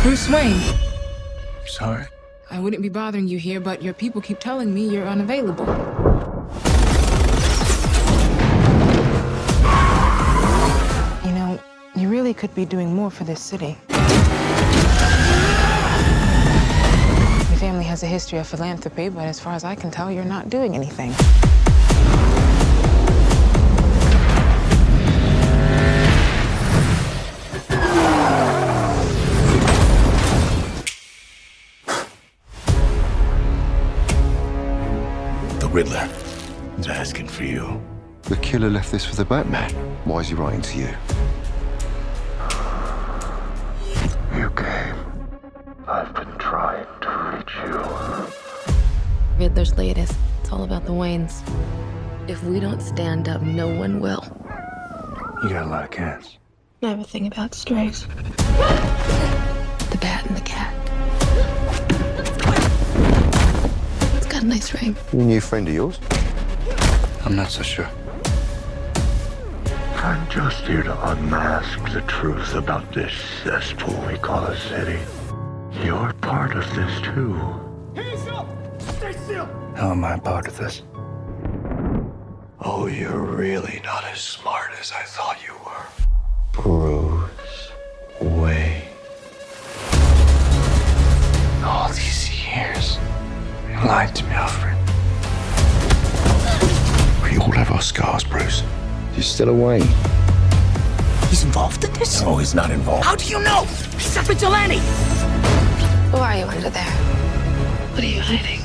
Bruce Wayne. Sorry. I wouldn't be bothering you here, but your people keep telling me you're unavailable. You know, you really could be doing more for this city. Your family has a history of philanthropy, but as far as I can tell, you're not doing anything. Riddler is asking for you. The killer left this for the Batman. Why is he writing to you? You came. I've been trying to reach you. Riddler's latest. It's all about the Waynes. If we don't stand up, no one will. You got a lot of cats. I have a thing about strays. The bat and the cat. It's got a nice ring. New friend of yours? I'm not so sure. I'm just here to unmask the truth about this cesspool we call a city. You're part of this too. Hands up! Stay still! How am I a part of this? Oh, you're really not as smart as I thought you were. Bruce Wayne. All these years, you lied to me, Alfred. We all have our scars, Bruce. You're still away. He's involved in this? No, he's not involved. How do you know? He's a vigilante! Who are you under there? What are you hiding?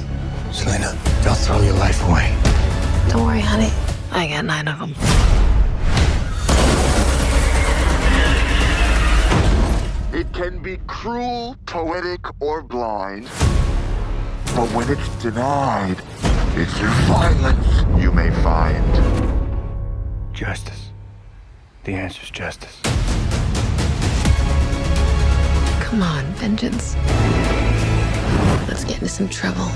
Selena, don't throw your life away. Don't worry, honey. I got 9 of them. It can be cruel, poetic, or blind. But when it's denied, it's through violence you may find. Justice. The answer's justice. Come on, vengeance. Let's get into some trouble.